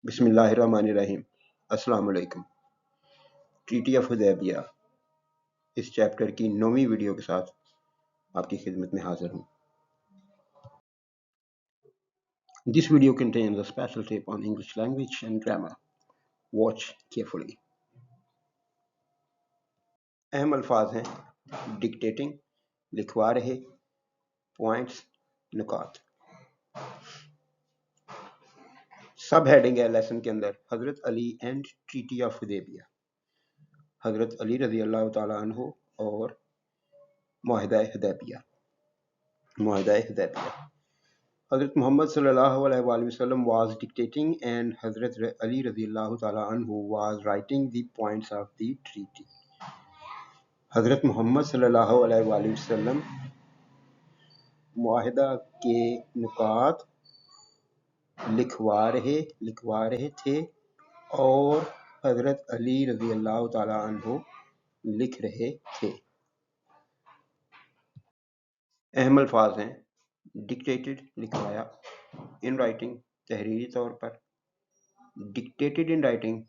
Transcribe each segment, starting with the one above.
बिस्मिल्लाहिर्रहमानिर्रहीम। अस्सलाम वालेकुम। ट्रीटी ऑफ हुदैबिया इस चैप्टर की 9वीं वीडियो के साथ आपकी खिदमत में हाजिर हूँ। This video contains a special tip on English language and grammar. Watch carefully. अहम अल्फाज हैं डिक्टेटिंग, लिखवा रहे, पॉइंट्स, नुकात। सब हेडिंग है लेसन के अंदर Hazrat Ali and treaty of Hudaibiya. Hazrat Ali रजी अल्लाह तआला अन्हु और मुआहिदा Hudaibiya. Hazrat Muhammad sallallahu alaihi wasallam was dictating and Hazrat Ali radiyallahu ta'ala anhu was writing the points of the treaty. Hazrat Muhammad sallallahu alaihi wasallam मुआहिदा के नुकात लिखवा रहे थे और हजरत अली रज़ियल्लाहु ताला अन्हु लिख रहे थे। अहम अल्फाज हैं डिक्टेटेड लिखवाया, इन राइटिंग तहरीरी तौर पर, डिक्टेटेड इन राइटिंग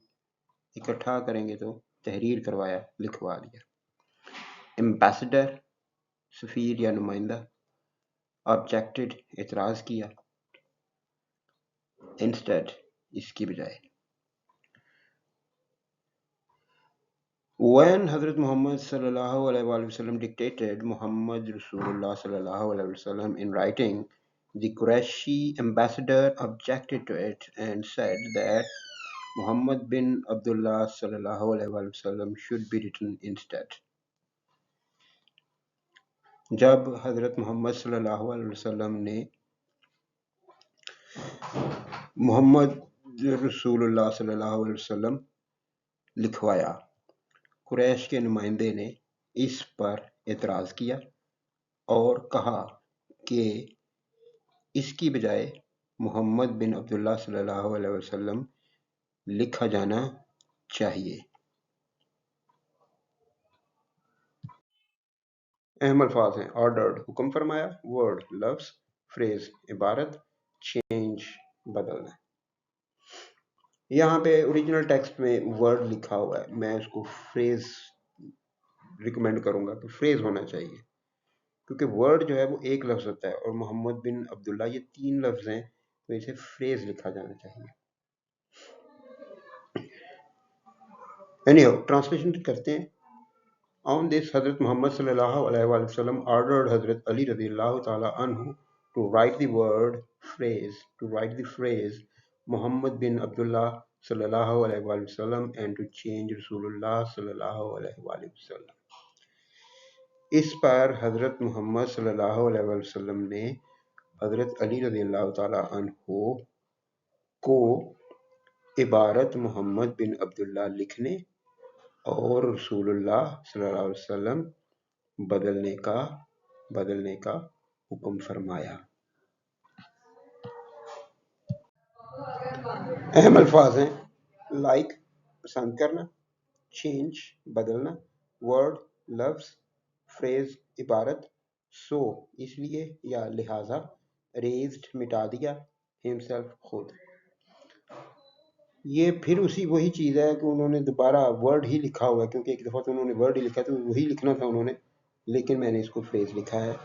इकट्ठा करेंगे तो तहरीर करवाया, लिखवा दिया। एम्बेसडर सफ़ीर या नुमाइंदा, ऑब्जेक्टेड एतराज़ किया, इंस्टेड इसकी बजाय। When Hazrat Muhammad sallallahu alaihi wasallam dictated Muhammad Rasulullah sallallahu alaihi wasallam in writing, the Qurayshi ambassador objected to it and said that Muhammad bin Abdullah sallallahu alaihi wasallam should be written instead. जब हजरत मोहम्मद सल्लल्लाहु अलैहि वसल्लम ने मोहम्मद रसूलुल्लाह सल्लल्लाहु अलैहि वसल्लम लिखवाया, कुरैश के नुमाइंदे ने इस पर एतराज़ किया और कहा कि इसकी बजाय मोहम्मद बिन अब्दुल्ला सल्लल्लाहु अलैहि वसल्लम लिखा जाना चाहिए। अहम अल्फाज हैं ऑर्डर्ड हुक्म फरमाया, वर्ड लफ्ज, फ्रेज इबारत, चेंज बदलना। यहाँ पे ओरिजिनल टेक्स्ट में वर्ड लिखा हुआ है, मैं इसको फ्रेज रिकमेंड करूंगा कि फ्रेज होना चाहिए, क्योंकि वर्ड जो है वो एक लफ्ज होता है और मोहम्मद बिन अब्दुल्ला ये 3 लफ्ज हैं, तो इसे फ्रेज लिखा जाना चाहिए। एनीहाउ ट्रांसलेशन करते हैं। On this, Hazrat Muhammad sallallahu alaihi wasallam ordered Hazrat Ali radiyallahu ta'ala anhu to write the phrase Muhammad bin Abdullah sallallahu alaihi wasallam and to change Rasulullah sallallahu alaihi wasallam. इस पर हजरत मोहम्मद सल्लल्लाहु अलैहि वसल्लम ने हजरत अली रज़ियल्लाहु ताला अन्हु को इबारत मोहम्मद बिन अब्दुल्ला लिखने और रसूलुल्लाह सल्लल्लाहु अलैहि वसल्लम बदलने का हुक्म फरमाया। अहम अल्फाज हैं लाइक पसंद करना, चेंज बदलना, वर्ड लफ्ज, फ्रेज इबारत, सो इसलिए या लिहाजा, रेज्ड मिटा दिया, हिमसेल्फ खुद। ये फिर वही चीज़ है कि उन्होंने दोबारा वर्ड ही लिखा हुआ है, क्योंकि एक दफ़ा तो उन्होंने वर्ड ही लिखा तो वही लिखना था उन्होंने, लेकिन मैंने इसको फ्रेज लिखा है।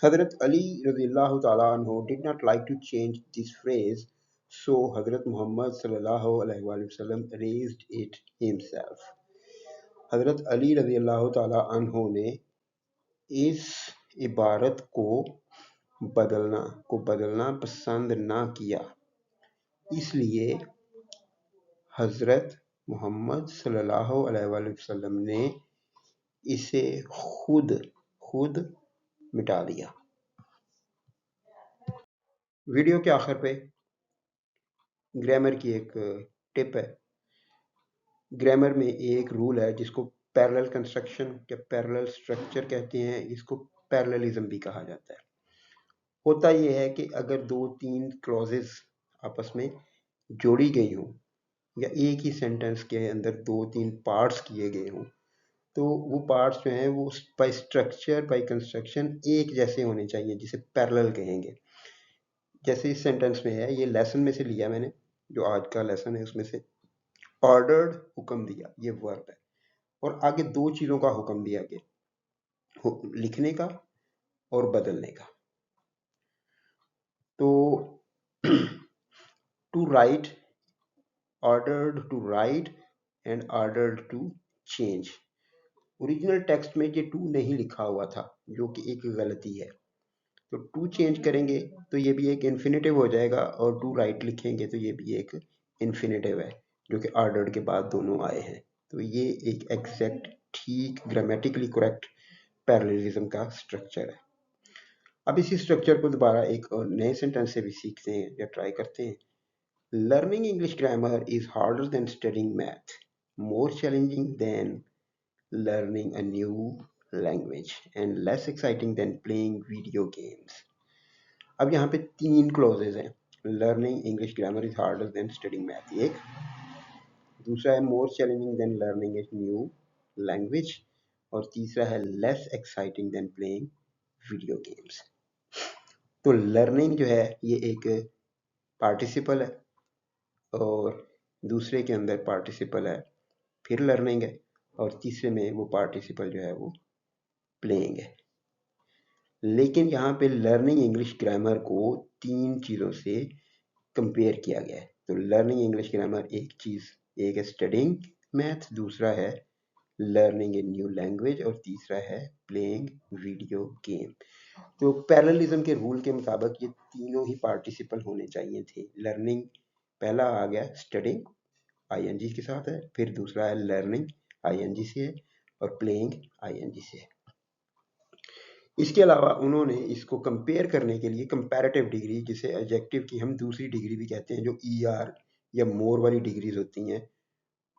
Hazrat Ali radiyallahu ta'ala anhu did not like to change this phrase, so Hazrat Muhammad sallallahu alaihi wasallam raised it himself. Hazrat Ali radiyallahu ta'ala anhu ने इस इबारत को बदलना पसंद ना किया, इसलिए हजरत मोहम्मद सल्लल्लाहु अलैहि वसल्लम ने इसे खुद मिटा दिया। वीडियो के आखिर पे ग्रामर की एक टिप है। ग्रामर में एक रूल है जिसको पैरेलल कंस्ट्रक्शन या पैरेलल स्ट्रक्चर कहते हैं, इसको पैरेललिज्म भी कहा जाता है। होता यह है कि अगर 2-3 क्लॉजेस आपस में जोड़ी गई हों या एक ही सेंटेंस के अंदर 2-3 पार्ट्स किए गए हों, तो वो पार्ट्स जो हैं वो बाय स्ट्रक्चर बाय कंस्ट्रक्शन एक जैसे होने चाहिए, जिसे पैरेलल कहेंगे। जैसे इस सेंटेंस में है, ये लेसन में से लिया मैंने, जो आज का लेसन है उसमें से। ऑर्डर्ड, हुक्म दिया, ये वर्ब है। और आगे दो चीजों का हुक्म दिया गया, लिखने का और बदलने का। तो to write, ordered to write and ordered to change. Original text में ये टू नहीं लिखा हुआ था, जो कि एक गलती है। तो टू चेंज करेंगे तो ये भी एक इन्फिनेटिव हो जाएगा, और टू राइट लिखेंगे तो ये भी एक इन्फिनेटिव है, जो कि ऑर्डर्ड के बाद दोनों आए हैं। तो ये एक एग्जैक्ट, ठीक, ग्रामेटिकली करेक्ट पैरेललिज्म का स्ट्रक्चर है। अब इसी स्ट्रक्चर को दोबारा एक और नए सेंटेंस से भी सीखते हैं या ट्राई करते हैं। Learning English grammar is harder than studying math, more challenging than learning a new language and less exciting than playing video games. अब यहाँ पे तीन क्लॉजेज हैं। Learning English grammar is harder than studying math, एक। दूसरा है more challenging than learning a new language, और तीसरा है less exciting than playing video games. तो लर्निंग जो है ये एक पार्टिसिपल है, और दूसरे के अंदर पार्टिसिपल है, फिर लर्निंग है, और तीसरे में वो पार्टिसिपल जो है वो प्लेइंग है। लेकिन यहाँ पे लर्निंग इंग्लिश ग्रामर को तीन चीज़ों से कंपेयर किया गया है। तो लर्निंग इंग्लिश ग्रामर एक चीज़, एक है स्टडिंग मैथ, दूसरा है लर्निंग ए न्यू लैंग्वेज, और तीसरा है प्लेइंग वीडियो गेम। तो पैरेललिज्म के रूल के मुताबिक ये तीनों ही पार्टिसिपल होने चाहिए थे। लर्निंग पहला आ गया, स्टडिंग आईएनजी के साथ है, फिर दूसरा है लर्निंग आईएनजी से है, और प्लेइंग आईएनजी से है। इसके अलावा उन्होंने इसको कंपेयर करने के लिए कंपैरेटिव डिग्री, जिसे एडजेक्टिव की हम दूसरी डिग्री भी कहते हैं, जो ईआर या मोर वाली डिग्रीज होती हैं,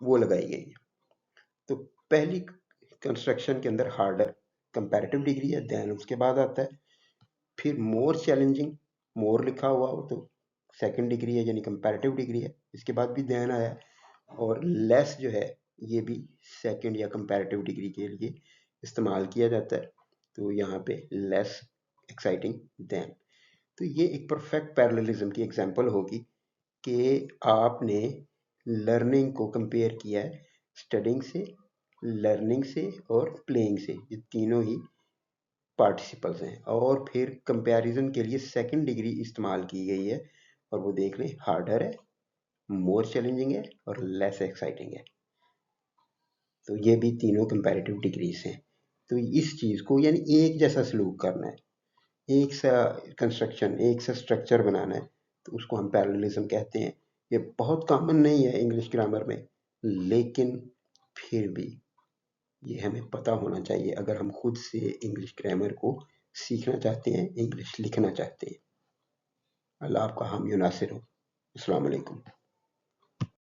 वो लगाई गई है। तो पहली कंस्ट्रक्शन के अंदर हार्डर कंपैरेटिव डिग्री है, देन उसके बाद आता है फिर मोर चैलेंजिंग, मोर लिखा हुआ हो तो सेकंड डिग्री है, यानी कंपैरेटिव डिग्री है, इसके बाद भी देन आया। और लेस जो है ये भी सेकंड या कंपैरेटिव डिग्री के लिए इस्तेमाल किया जाता है। तो यहाँ पे लेस एक्साइटिंग देन। तो ये एक परफेक्ट पैरेललिज्म की एग्जांपल होगी कि आपने लर्निंग को कंपेयर किया है स्टडिंग से, लर्निंग से और प्लेइंग से, ये तीनों ही पार्टिसिपल्स हैं, और फिर कंपैरिजन के लिए सेकंड डिग्री इस्तेमाल की गई है, और वो देख लें, हार्डर है, मोर चैलेंजिंग है, और लेस एक्साइटिंग है। तो ये भी तीनों कंपैरेटिव डिग्रीज हैं। तो इस चीज़ को यानी एक जैसा सलूक करना है, एक सा कंस्ट्रक्शन, एक सा स्ट्रक्चर बनाना है, तो उसको हम पैरेललिज्म कहते हैं। ये बहुत कॉमन नहीं है इंग्लिश ग्रामर में, लेकिन फिर भी ये हमें पता होना चाहिए अगर हम खुद से इंग्लिश ग्रामर को सीखना चाहते हैं, इंग्लिश लिखना चाहते हैं। अल्लाह आपका हामी नासिर हो। अस्सलाम वालेकुम।